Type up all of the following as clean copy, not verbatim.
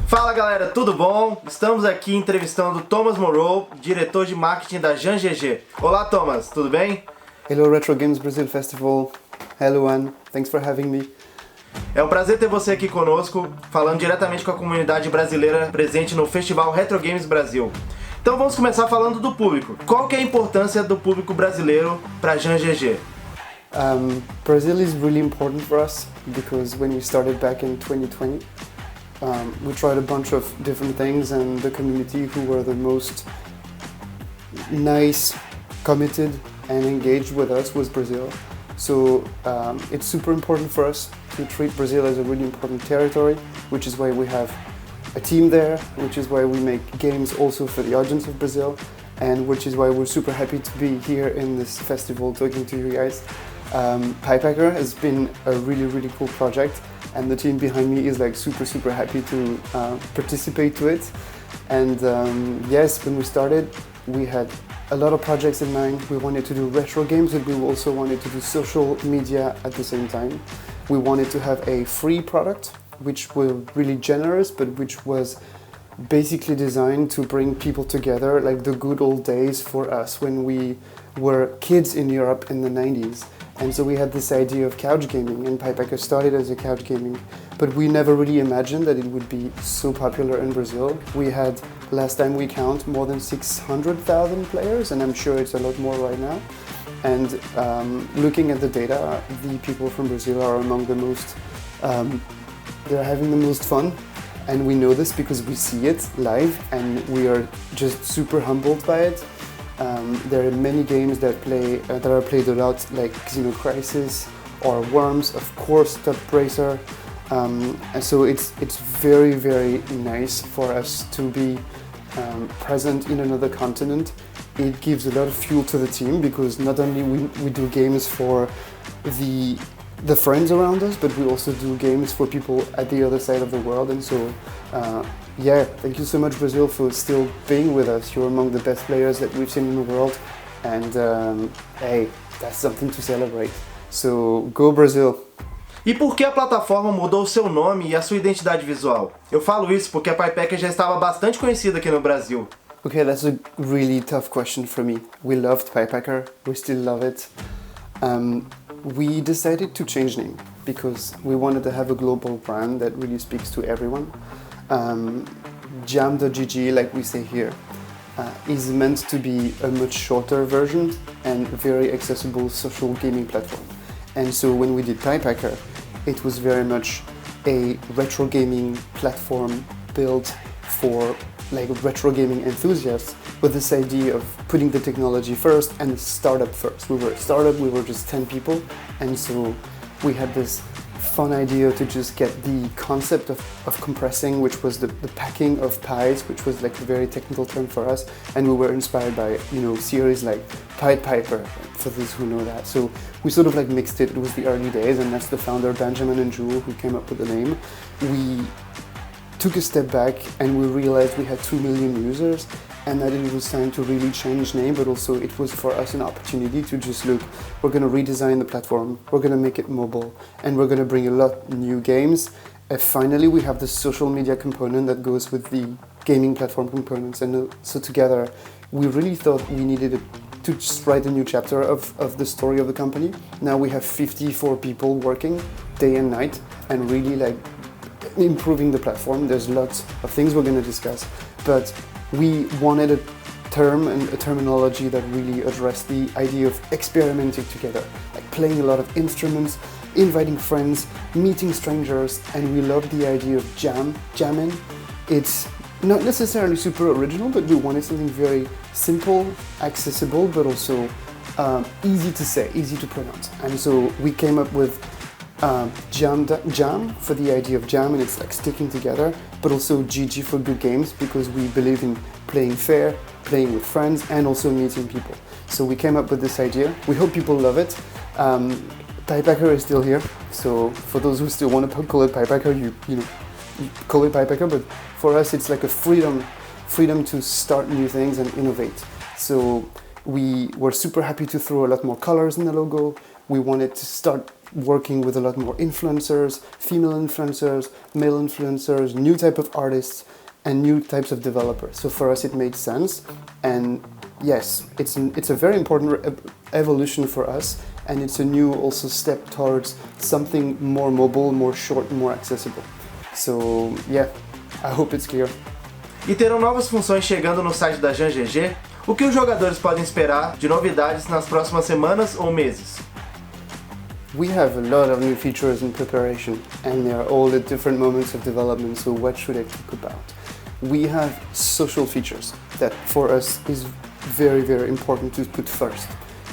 Fala galera, tudo bom? Estamos aqui entrevistando Thomas Moreau, diretor de marketing da GamesCare. Olá Thomas, tudo bem? Hello Retro Games Brasil Festival. Hello Anne, thanks for having me. É um prazer ter você aqui conosco, falando diretamente com a comunidade brasileira presente no Festival Retro Games Brasil. Então vamos começar falando do público. Qual que é a importância do público brasileiro para a GamesCare? Brazil is really important for us because when we started back in 2020, we tried a bunch of different things, and the community who were the most nice, committed and engaged with us was Brazil. So it's super important for us to treat Brazil as a really important territory, which is why we have a team there, which is why we make games also for the audience of Brazil, and which is why we're super happy to be here in this festival talking to you guys. Pipehacker has been a really cool project, and the team behind me is like super happy to participate to it. And yes, when we started, we had a lot of projects in mind. We wanted to do retro games, but we also wanted to do social media at the same time. We wanted to have a free product, which was really generous, but which was basically designed to bring people together like the good old days for us when we were kids in Europe in the 90s. And so we had this idea of couch gaming, and Pipehacker started as a couch gaming, but we never really imagined that it would be so popular in Brazil. We had, last time we count, more than 600,000 players, and I'm sure it's a lot more right now. And looking at the data, the people from Brazil are among the most, they're having the most fun. And we know this because we see it live, and we are just super humbled by it. There are many games that are played a lot, like Casino Crisis or Worms, of course, Top Racer. And so it's very nice for us to be present in another continent. It gives a lot of fuel to the team because not only we do games for the friends around us, but we also do games for people at the other side of the world. And so yeah, thank you so much Brazil for still being with us. You're among the best players that we've seen in the world, and hey, that's something to celebrate. So go Brazil! E por que a plataforma mudou o seu nome e a sua identidade visual? Eu falo isso porque a Pipehacker já estava bastante conhecida aqui no Brasil. Okay, that's a really tough question for me. We loved Pipehacker, we still love it. We decided to change name because we wanted to have a global brand that really speaks to everyone. Jam.gg, like we say here, is meant to be a much shorter version and very accessible social gaming platform. And so when we did Pipehacker, it was very much a retro gaming platform built for like retro gaming enthusiasts, with this idea of putting the technology first and the startup first. We were a startup, we were just 10 people, and so we had this fun idea to just get the concept of compressing, which was the packing of pies, which was like a very technical term for us, and we were inspired by, you know, series like Pied Piper, for those who know that. So we sort of like mixed it. It was the early days, and that's the founder Benjamin and Jewel who came up with the name. We took a step back and we realized we had 2 million users, and that it was time to really change name, but also it was for us an opportunity to just look, we're going to redesign the platform, we're going to make it mobile, and we're going to bring a lot of new games. And finally we have the social media component that goes with the gaming platform components, and so together we really thought we needed to just write a new chapter of the story of the company. Now we have 54 people working day and night and really like improving the platform. There's lots of things we're going to discuss, but we wanted a term and a terminology that really addressed the idea of experimenting together, like playing a lot of instruments, inviting friends, meeting strangers, and we love the idea of jamming. It's not necessarily super original, but we wanted something very simple, accessible, but also easy to say, easy to pronounce. And so we came up with jam for the idea of jam, and it's like sticking together, but also GG for good games, because we believe in playing fair, playing with friends, and also meeting people. So we came up with this idea. We hope people love it. Pipehacker is still here, so for those who still want to call it Pipehacker, you call it Pipehacker, but for us it's like a freedom to start new things and innovate. So we were super happy to throw a lot more colors in the logo. We wanted to start working with a lot more influencers, female influencers, male influencers, new type of artists, and new types of developers. So for us it made sense, and yes, it's a very important evolution for us, and it's a new also step towards something more mobile, more short, more accessible. So yeah, I hope it's clear. E terão novas funções chegando no site da GG? O que os jogadores podem esperar de novidades nas próximas semanas ou meses? We have a lot of new features in preparation, and they are all at different moments of development, so what should I talk about? We have social features that for us is very, very important to put first.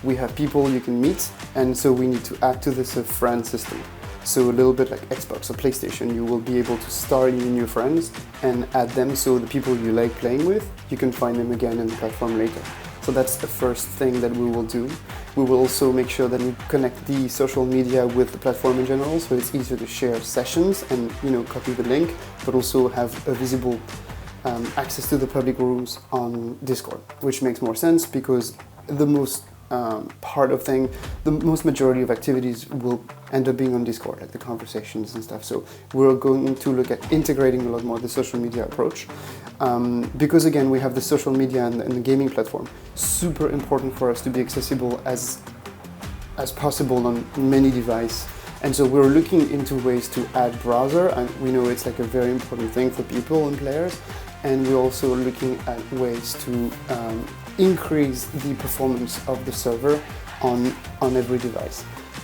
We have people you can meet, and so we need to add to this a friend system. So a little bit like Xbox or PlayStation, you will be able to start new friends and add them, so the people you like playing with, you can find them again in the platform later. So that's the first thing that we will do. We will also make sure that we connect the social media with the platform in general, so it's easier to share sessions and copy the link, but also have a visible access to the public rooms on Discord, which makes more sense because the most majority of activities will end up being on Discord, like the conversations and stuff. So we're going to look at integrating a lot more the social media approach, because again we have the social media and the gaming platform. Super important for us to be accessible as possible on many devices. And so we're looking into ways to add browser, and we know it's like a very important thing for people and players. And we're also looking at ways to increase the performance of the server on every device.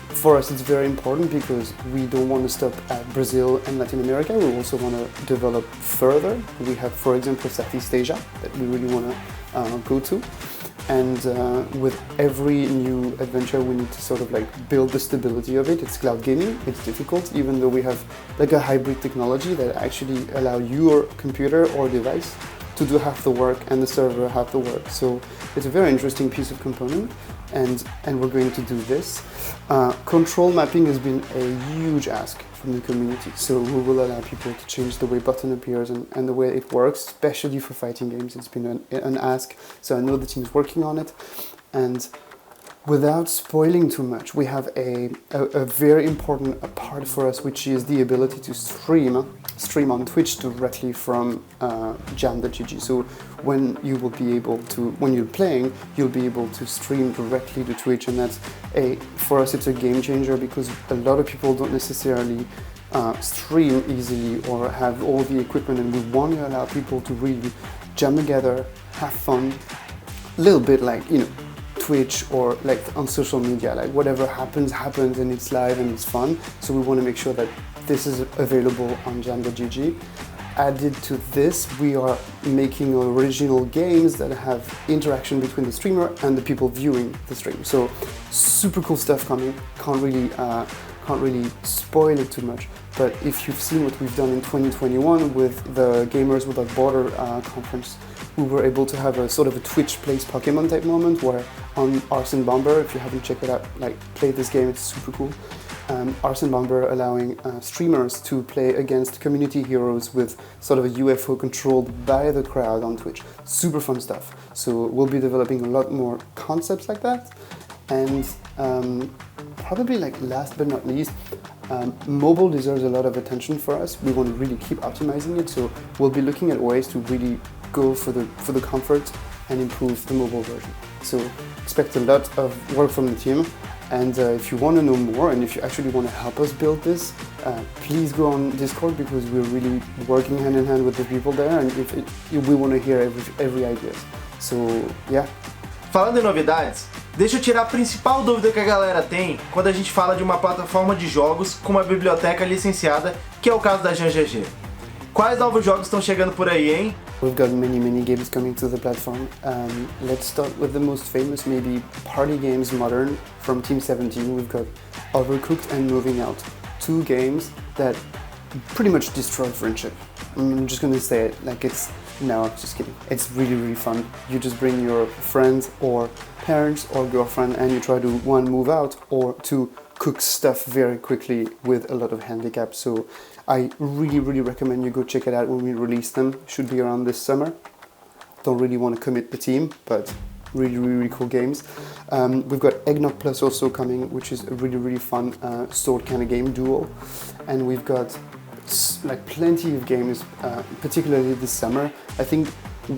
For us it's very important because we don't want to stop at Brazil and Latin America, we also want to develop further. We have, for example, Southeast Asia that we really want to go to. And with every new adventure we need to sort of like build the stability of it. It's cloud gaming, it's difficult, even though we have like a hybrid technology that actually allow your computer or device to do half the work and the server half the work. So it's a very interesting piece of component, and we're going to do this. Control mapping has been a huge ask from the community, so we will allow people to change the way button appears and the way it works, especially for fighting games. It's been an ask, so I know the team's working on it. And without spoiling too much, we have a very important part for us, which is the ability to stream on Twitch directly from jam.gg. So when you're playing, you'll be able to stream directly to Twitch, and that's for us it's a game changer because a lot of people don't necessarily stream easily or have all the equipment, and we want to allow people to really jam together, have fun, a little bit like Twitch or like on social media, like whatever happens and it's live and it's fun. So we want to make sure that this is available on jam.gg. Added to this, we are making original games that have interaction between the streamer and the people viewing the stream. So super cool stuff coming. Can't really spoil it too much, but if you've seen what we've done in 2021 with the Gamers Without Border conference, we were able to have a sort of a Twitch plays Pokemon type moment where on Arsene Bomber, if you haven't checked it out, like play this game, it's super cool. Arsene Bomber allowing streamers to play against community heroes with sort of a UFO controlled by the crowd on Twitch. Super fun stuff. So we'll be developing a lot more concepts like that. And probably like last but not least, mobile deserves a lot of attention for us. We want to really keep optimizing it, so we'll be looking at ways to really go for the comfort and improve the mobile version. So expect a lot of work from the team, and if you want to know more and if you actually want to help us build this, please go on Discord because we're really working hand in hand with the people there, and we want to hear every idea. So yeah. Falando em novidades, deixa eu tirar a principal dúvida que a galera tem quando a gente fala de uma plataforma de jogos com uma biblioteca licenciada, que é o caso da GG. Quais novos jogos estão chegando por aí, hein? We've got many games coming to the platform. Let's start with the most famous, maybe Party Games Modern from Team 17. We've got Overcooked and Moving Out. Two games that pretty much destroy friendship. I'm just gonna say it, like no, just kidding. It's really fun. You just bring your friends or parents or girlfriend and you try to one, move out, or two, cook stuff very quickly with a lot of handicap. So I really recommend you go check it out when we release them. Should be around this summer. Don't really want to commit the team, but really cool games. We've got Eggnog Plus also coming, which is a really fun sword kind of game, duel. And we've got like plenty of games, particularly this summer. I think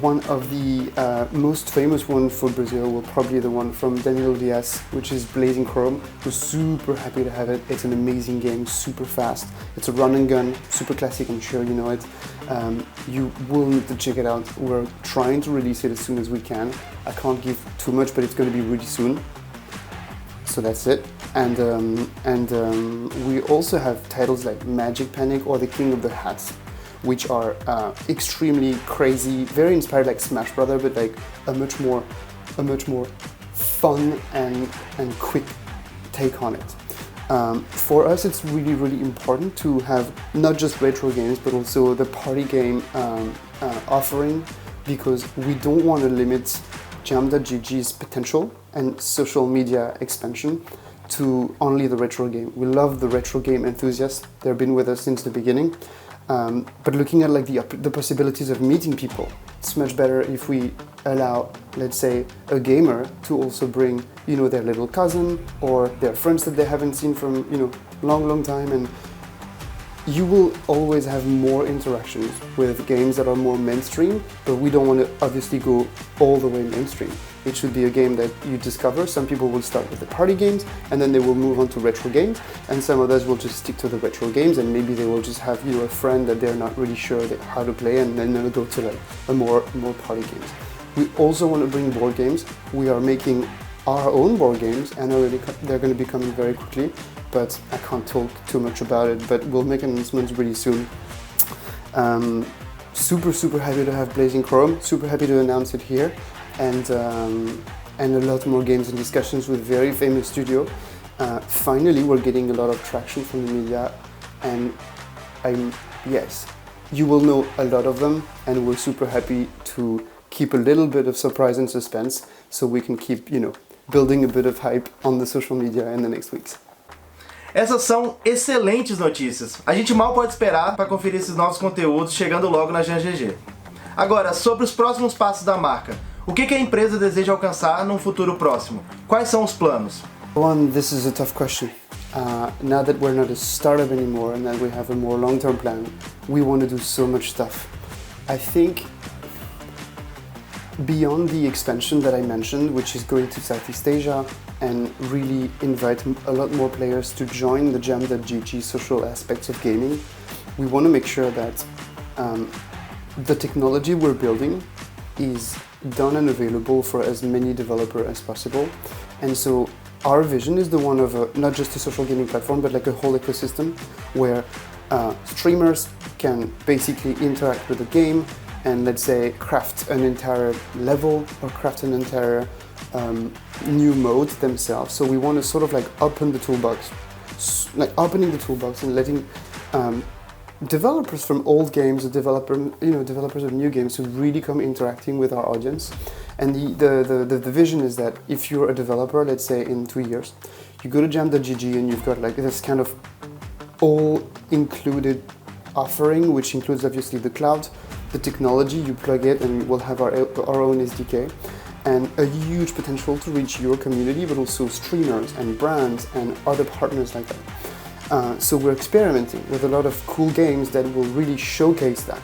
one of the most famous ones for Brazil will probably be the one from Daniel Diaz, which is Blazing Chrome. We're super happy to have it. It's an amazing game, super fast. It's a run and gun, super classic, I'm sure you know it. You will need to check it out. We're trying to release it as soon as we can. I can't give too much, but it's going to be really soon. So that's it. And we also have titles like Magic Panic or The King of the Hats, which are extremely crazy, very inspired like Smash Brother, but like a much more fun and quick take on it. For us, it's really important to have not just retro games, but also the party game offering, because we don't want to limit Jam.gg's potential and social media expansion to only the retro game. We love the retro game enthusiasts. They've been with us since the beginning. But looking at like the possibilities of meeting people, it's much better if we allow, let's say, a gamer to also bring, you know, their little cousin or their friends that they haven't seen from, you know, long time, and you will always have more interactions with games that are more mainstream, but we don't want to obviously go all the way mainstream. It should be a game that you discover. Some people will start with the party games and then they will move on to retro games, and some others will just stick to the retro games, and maybe they will just have, you know, a friend that they're not really sure how to play, and then they'll go to like a more party games. We also want to bring board games. We are making our own board games, and they're going to be coming very quickly, but I can't talk too much about it, but we'll make announcements really soon. Super happy to have Blazing Chrome, super happy to announce it here, and a lot more games and discussions with very famous studio. Finally, we're getting a lot of traction from the media, and yes, you will know a lot of them, and we're super happy to keep a little bit of surprise and suspense, so we can keep, you know, building a bit of hype on the social media in the next weeks. Essas são excelentes notícias. A gente mal pode esperar para conferir esses novos conteúdos chegando logo na GGG. Agora, sobre os próximos passos da marca. O que a empresa deseja alcançar num futuro próximo? Quais são os planos? One, this is a tough question. Now that we're not a startup anymore and that we have a more long-term plan, we want to do so much stuff. I think beyond the expansion that I mentioned, which is going to Southeast Asia and really invite a lot more players to join the Jam.gg social aspects of gaming, we want to make sure that the technology we're building is done and available for as many developers as possible. And so our vision is the one of not just a social gaming platform, but like a whole ecosystem where streamers can basically interact with the game and, let's say, craft an entire level or craft an entire new mode themselves. So we want to sort of like open the toolbox, like opening the toolbox and letting developers from old games, developers of new games, to really come interacting with our audience. And the vision is that if you're a developer, let's say in 2 years, you go to Jam.gg and you've got like this kind of all-included offering, which includes obviously the cloud, the technology, you plug it and we'll have our own SDK, and a huge potential to reach your community, but also streamers and brands and other partners like that. So we're experimenting with a lot of cool games that will really showcase that.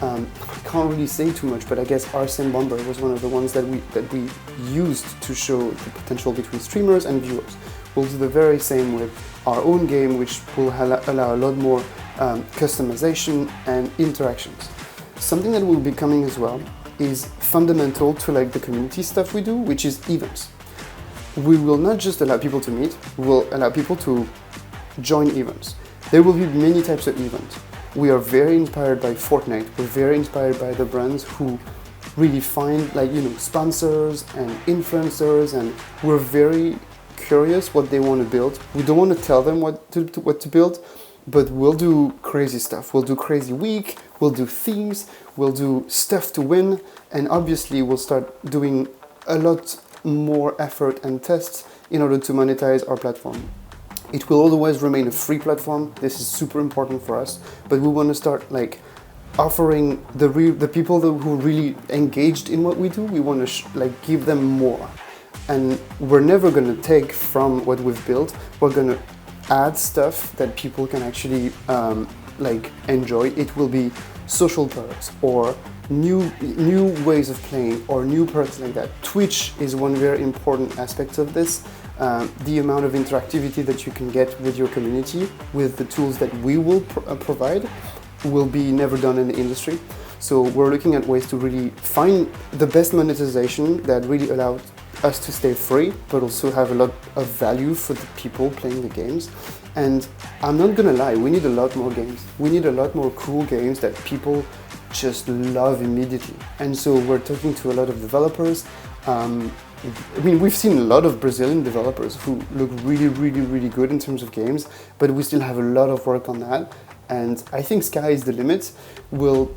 I can't really say too much, but I guess Arsene Bomber was one of the ones that we used to show the potential between streamers and viewers. We'll do the very same with our own game, which will allow a lot more customization and interactions. Something that will be coming as well is fundamental to like the community stuff we do, which is events. We will not just allow people to meet, we will allow people to join events. There will be many types of events. We are very inspired by Fortnite. We're very inspired by the brands who really find sponsors and influencers, and we're very curious what they want to build. We don't want to tell them what to build, but we'll do crazy stuff. We'll do crazy week, we'll do themes, we'll do stuff to win, and obviously we'll start doing a lot more effort and tests in order to monetize our platform. It will always remain a free platform. This is super important for us, but we want to start offering the people who really engaged in what we do, we want to give them more. And we're never going to take from what we've built. We're going to add stuff that people can actually enjoy. It will be social perks or new ways of playing or new perks like that. Twitch is one very important aspect of this. The amount of interactivity that you can get with your community with the tools that we will provide will be never done in the industry. So we're looking at ways to really find the best monetization that really allows us to stay free, but also have a lot of value for the people playing the games. And I'm not gonna lie, we need a lot more games. We need a lot more cool games that people just love immediately. And so we're talking to a lot of developers. We've seen a lot of Brazilian developers who look really good in terms of games, but we still have a lot of work on that. And I think sky is the limit. We'll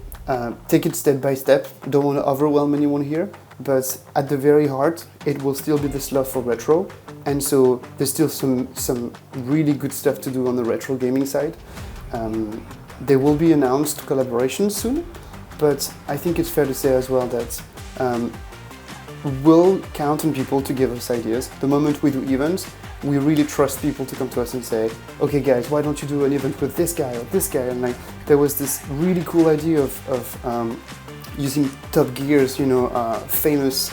take it step by step. Don't want to overwhelm anyone here, but at the very heart, it will still be this love for retro. And so there's still some really good stuff to do on the retro gaming side. There will be announced collaborations soon, but I think it's fair to say as well that we'll count on people to give us ideas. The moment we do events, we really trust people to come to us and say, okay guys, why don't you do an event with this guy or this guy? And there was this really cool idea of using Top Gear's, famous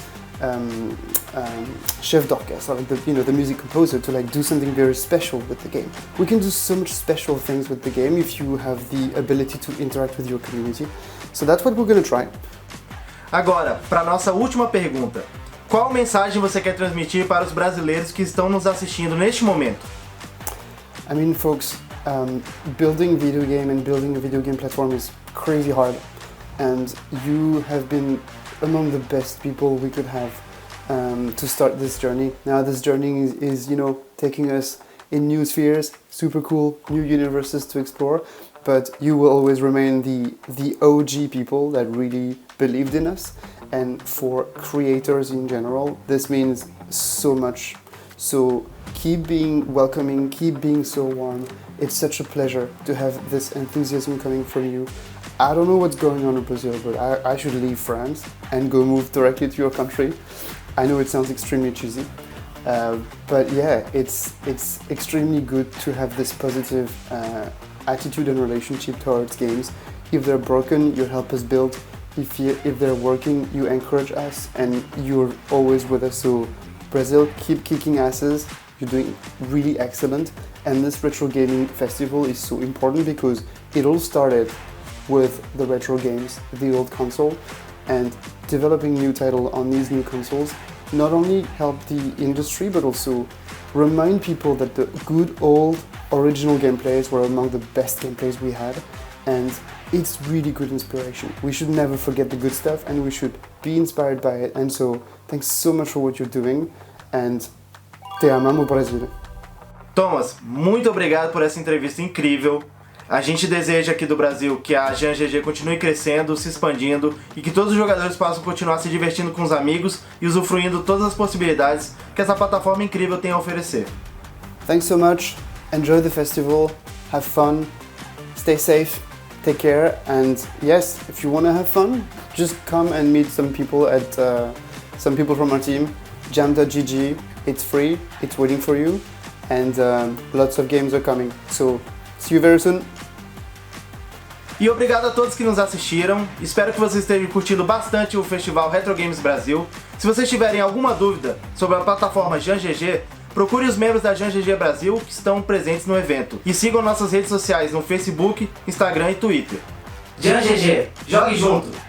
chef d'orchestre, the music composer, to do something very special with the game. We can do so much special things with the game if you have the ability to interact with your community. So that's what we're going to try. Agora, para nossa última pergunta. Qual mensagem você quer transmitir para os brasileiros que estão nos assistindo neste momento? I mean, folks, building video game and building a video game platform is crazy hard. And you have been among the best people we could have to start this journey. Now this journey is taking us in new spheres, super cool, new universes to explore. But you will always remain the OG people that really believed in us. And for creators in general, this means so much. So keep being welcoming, keep being so warm. It's such a pleasure to have this enthusiasm coming from you. I don't know what's going on in Brazil, but I should leave France and go move directly to your country. I know it sounds extremely cheesy, but yeah, it's extremely good to have this positive attitude and relationship towards games. If they're broken, you help us build. If they're working, you encourage us, and you're always with us. So Brazil, keep kicking asses. You're doing really excellent. And this retro gaming festival is so important because it all started with the retro games, the old console, and developing new title on these new consoles not only help the industry but also remind people that the good old original gameplays were among the best gameplays we had, and it's really good inspiration. We should never forget the good stuff and we should be inspired by it. And so thanks so much for what you're doing, and te amamos, Brasil. Thomas, muito obrigado por essa entrevista incrível. A gente deseja aqui do Brasil que a GGG continue crescendo, se expandindo e que todos os jogadores possam continuar se divertindo com os amigos e usufruindo todas as possibilidades que essa plataforma incrível tem a oferecer. Thanks so much. Enjoy the festival. Have fun. Stay safe. Take care. And yes, if you want to have fun, just come and meet some people from our team. Jam.gg. It's free. It's waiting for you. And lots of games are coming. So see you very soon. E obrigado a todos que nos assistiram. Espero que vocês tenham curtido bastante o Festival Retro Games Brasil. Se vocês tiverem alguma dúvida sobre a plataforma GGG, procure os membros da GGG Brasil que estão presentes no evento. E sigam nossas redes sociais no Facebook, Instagram e Twitter. GGG, jogue junto!